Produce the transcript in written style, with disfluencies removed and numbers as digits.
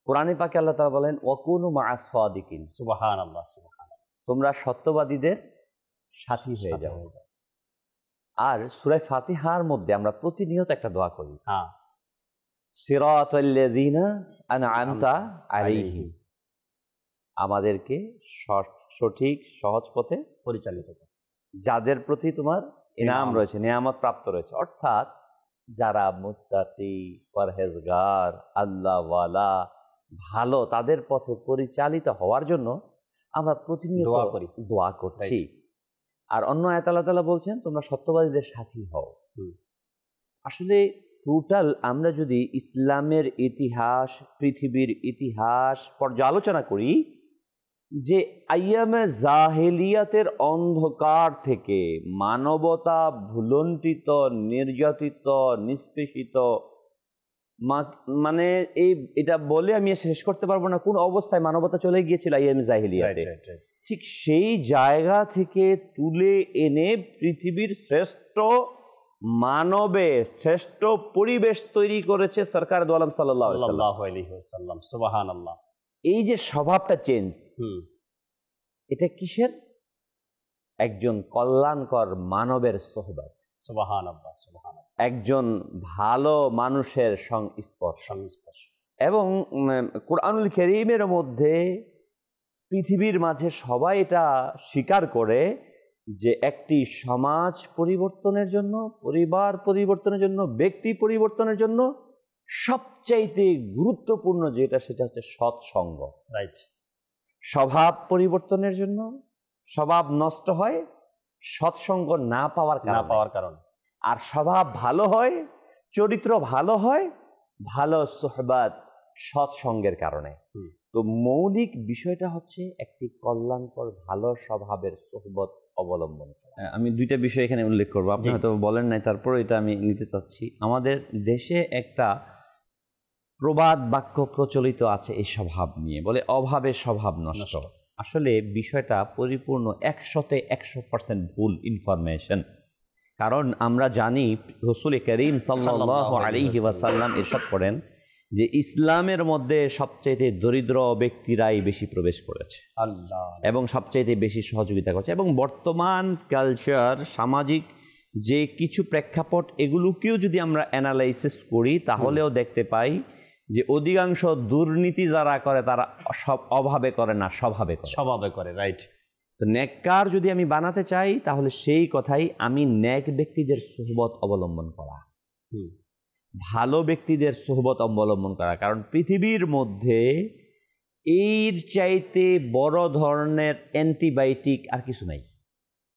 কোরআনে পাকে আল্লাহ তাআলা বলেন ওয়াকুনু মা'আস সাদিকিন, সুবহানাল্লাহ সুবহানাল্লাহ, তোমরা সত্যবাদীদের সাথী হয়ে যাও। আর সূরা ফাতিহার মধ্যে আমরা প্রতিনিয়ত একটা দোয়া করি, হ্যাঁ, সিরাতাল্লাযীনা আন'আমতা আলাইহিম, আমাদেরকে সঠিক সহজ পথে পরিচালিত কর, যাদের প্রতি তোমার ইনাম রয়েছে, নিয়ামত প্রাপ্ত রয়েছে, অর্থাৎ যারা মুত্তাকি, পরহেজগার, আল্লাহওয়ালা, ভালো, তাদের পথে পরিচালিত হওয়ার জন্য আমরা প্রতিনিয়ত দোয়া করছি। আর অন্য আয়াতে আল্লাহ তাআলা বলছেন তোমরা সত্যবাদীদের সাথী হও। আসলে টোটাল আমরা যদি ইসলামের ইতিহাস, পৃথিবীর ইতিহাস পর্যালোচনা করি, যে আইয়ামে জাহেলিয়াতের অন্ধকার থেকে মানবতা ভুলন্টিত, নির্যাতিত, নিষ্পেষিত, মানে এটা বলে আমি শেষ করতে পারবো না কোন অবস্থায় মানবতা চলে গিয়েছিল আইয়ামে জাহেলিয়াতে। ঠিক সেই জায়গা থেকে তুলে এনে পৃথিবীর শ্রেষ্ঠ মানবে শ্রেষ্ঠ পরিবেশ তৈরি করেছে সরকার দু আলম সাল্লাল্লাহু আলাইহি ওয়াসাল্লাম। সুবহানাল্লাহ। এই যে স্বভাবটা চেঞ্জ, এটা কিসের? একজন কল্যাণকর মানবের সোহবত। সুবহানাল্লাহ সুবহানাল্লাহ। একজন ভালো মানুষের সংস্পর্শ। এবং কোরআনুল কারীমের মধ্যে পৃথিবীর মাঝে সবাই এটা স্বীকার করে যে একটি সমাজ পরিবর্তনের জন্য, পরিবার পরিবর্তনের জন্য, ব্যক্তি পরিবর্তনের জন্য সবচাইতে গুরুত্বপূর্ণ যেটা, সেটা হচ্ছে সৎসঙ্গ। রাইট। স্বভাব পরিবর্তনের জন্য স্বভাব নষ্ট হয় সৎসঙ্গ না পাওয়ার কারণে, আর স্বভাব ভালো হয়, চরিত্র ভালো হয় ভালো সোহবত, সৎসঙ্গের কারণে। তো মৌলিক বিষয়টা হচ্ছে একটি কল্যাণকর ভালো স্বভাবের সোহবত অবলম্বন করা। আমি দুইটা বিষয় এখানে উল্লেখ করবো, আপনি হয়তো বলেন নাই, তারপর এটা আমি নিতে চাচ্ছি। আমাদের দেশে একটা প্রবাদ বাক্য প্রচলিত আছে এই স্বভাব নিয়ে, বলে অভাবে স্বভাব নষ্ট। আসলে বিষয়টা পরিপূর্ণ 100% ভুল ইনফরমেশন। কারণ আমরা জানি রাসূল করিম সাল্লাল্লাহু আলাইহি ওয়াসাল্লাম ইরশাদ করেন যে ইসলামের মধ্যে সবচেয়ে দরিদ্র ব্যক্তিরাই বেশি প্রবেশ করেছে এবং সবচেয়ে বেশি সহযোগিতা করছে। এবং বর্তমান কালচার, সামাজিক যে কিছু প্রেক্ষাপট, এগুলোকেও যদি আমরা অ্যানালাইসিস করি তাহলেও দেখতে পাই যে অধিকাংশ দুর্নীতি যারা করে তারা সব অভাবে করে না, স্বভাবে করে। রাইট। তো নেককার যদি আমি বানাতে চাই তাহলে সেই কথাই, আমি নেক ব্যক্তিদের সোহবত অবলম্বন করা, ভালো ব্যক্তিদের সোহবত অবলম্বন করা। কারণ পৃথিবীর মধ্যে এর চাইতে বড় ধরনের অ্যান্টিবায়োটিক আর কিছু নাই।